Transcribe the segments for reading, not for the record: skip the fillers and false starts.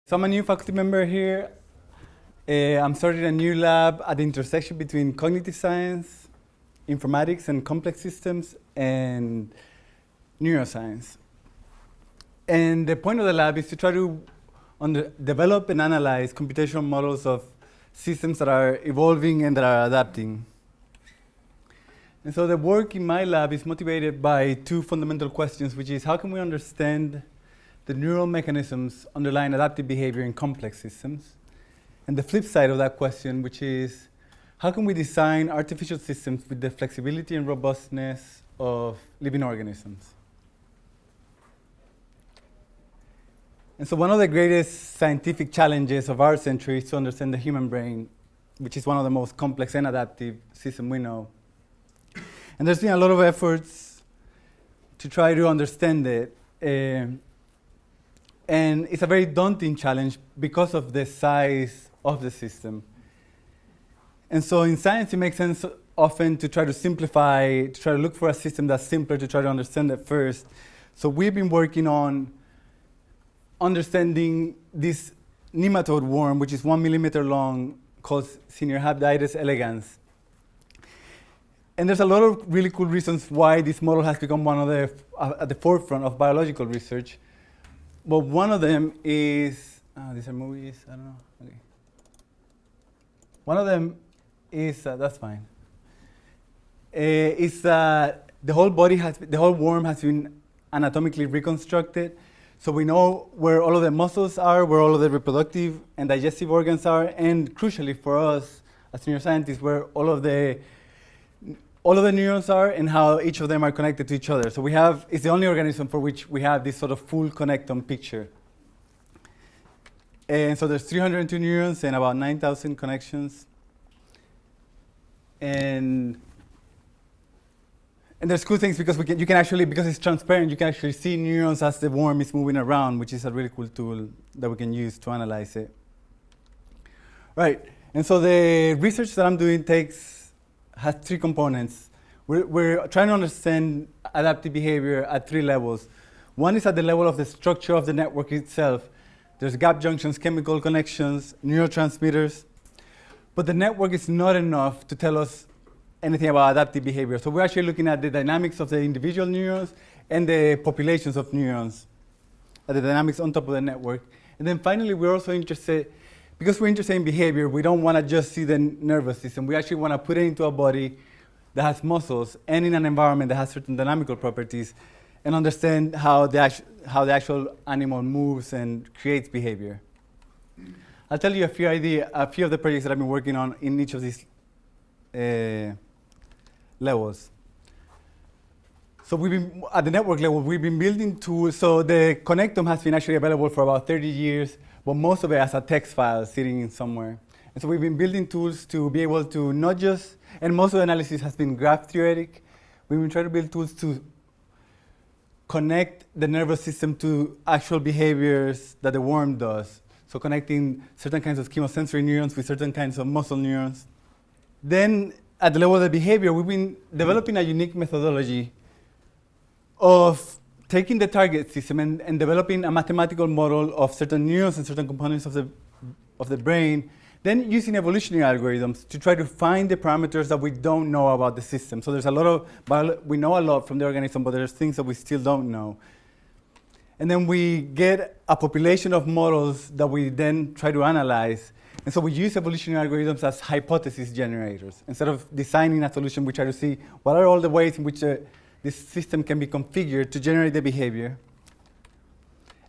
So I'm a new faculty member here. I'm starting a new lab at the intersection between cognitive science, informatics and complex systems, and neuroscience. And the point of the lab is to try to develop and analyze computational models of systems that are evolving and that are adapting. And so the work in my lab is motivated by two fundamental questions, which is how can we understand the neural mechanisms underlying adaptive behavior in complex systems? And the flip side of that question, which is how can we design artificial systems with the flexibility and robustness of living organisms? And so one of the greatest scientific challenges of our century is to understand the human brain, which is one of the most complex and adaptive systems we know. And there's been a lot of efforts to try to understand it. And it's a very daunting challenge because of the size of the system. And so in science, it makes sense often to try to simplify, to try to look for a system that's simpler, to try to understand it first. So we've been working on understanding this nematode worm, which is 1 millimeter long, called Synerhabditis elegans. And there's a lot of really cool reasons why this model has become one of the at the forefront of biological research. But one of them is, these are movies, I don't know. Okay. One of them is, that's fine. Is that the whole worm has been anatomically reconstructed. So we know where all of the muscles are, where all of the reproductive and digestive organs are, and crucially for us as neuroscientists, where all of the neurons are and how each of them are connected to each other. So it's the only organism for which we have this sort of full connectome picture. And so there's 302 neurons and about 9,000 connections. And there's cool things because you can actually, because it's transparent, you can actually see neurons as the worm is moving around, which is a really cool tool that we can use to analyze it. Right, and so the research that I'm doing has three components. We're trying to understand adaptive behavior at three levels. One is at the level of the structure of the network itself. There's gap junctions, chemical connections, neurotransmitters. But the network is not enough to tell us anything about adaptive behavior. So we're actually looking at the dynamics of the individual neurons and the populations of neurons, at the dynamics on top of the network. And then finally, we're also interested, because we're interested in behavior, we don't want to just see the nervous system. We actually want to put it into a body that has muscles and in an environment that has certain dynamical properties and understand how the actual animal moves and creates behavior. I'll tell you a few of the projects that I've been working on in each of these levels. So at the network level, we've been building tools. So the Connectome has been actually available for about 30 years, but most of it as a text file sitting in somewhere. And so we've been building tools to be able to not just, and most of the analysis has been graph theoretic. We've been trying to build tools to connect the nervous system to actual behaviors that the worm does. So connecting certain kinds of chemosensory neurons with certain kinds of muscle neurons. Then at the level of the behavior, we've been developing a unique methodology of taking the target system and developing a mathematical model of certain neurons and certain components of the brain, then using evolutionary algorithms to try to find the parameters that we don't know about the system. So there's a lot of, we know a lot from the organism, but there's things that we still don't know. And then we get a population of models that we then try to analyze. And so we use evolutionary algorithms as hypothesis generators. Instead of designing a solution, we try to see what are all the ways in which this system can be configured to generate the behavior.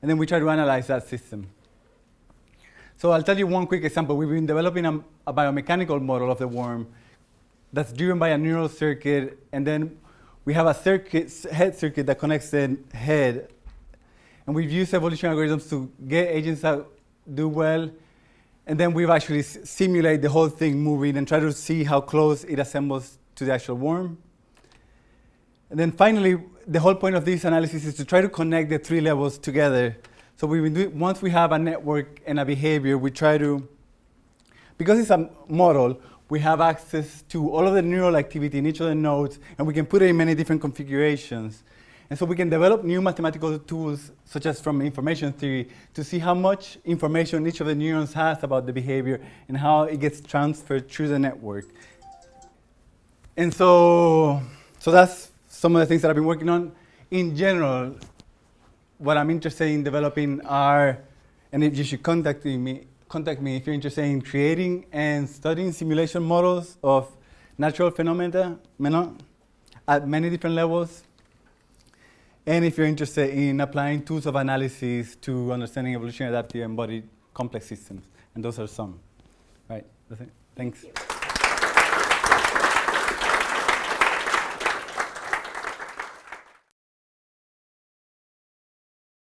And then we try to analyze that system. So I'll tell you one quick example. We've been developing a biomechanical model of the worm that's driven by a neural circuit. And then we have a head circuit that connects the head. And we've used evolutionary algorithms to get agents that do well. And then we've actually simulated the whole thing moving and try to see how close it assembles to the actual worm. And then finally, the whole point of this analysis is to try to connect the three levels together. So once we have a network and a behavior, we try to, because it's a model, we have access to all of the neural activity in each of the nodes, and we can put it in many different configurations. And so we can develop new mathematical tools, such as from information theory, to see how much information each of the neurons has about the behavior and how it gets transferred through the network. And so that's some of the things that I've been working on. In general, what I'm interested in developing are, and if you should contact me if you're interested in creating and studying simulation models of natural phenomena at many different levels. And if you're interested in applying tools of analysis to understanding evolutionary, adaptive, embodied complex systems. And those are some. Right, that's it. Thanks.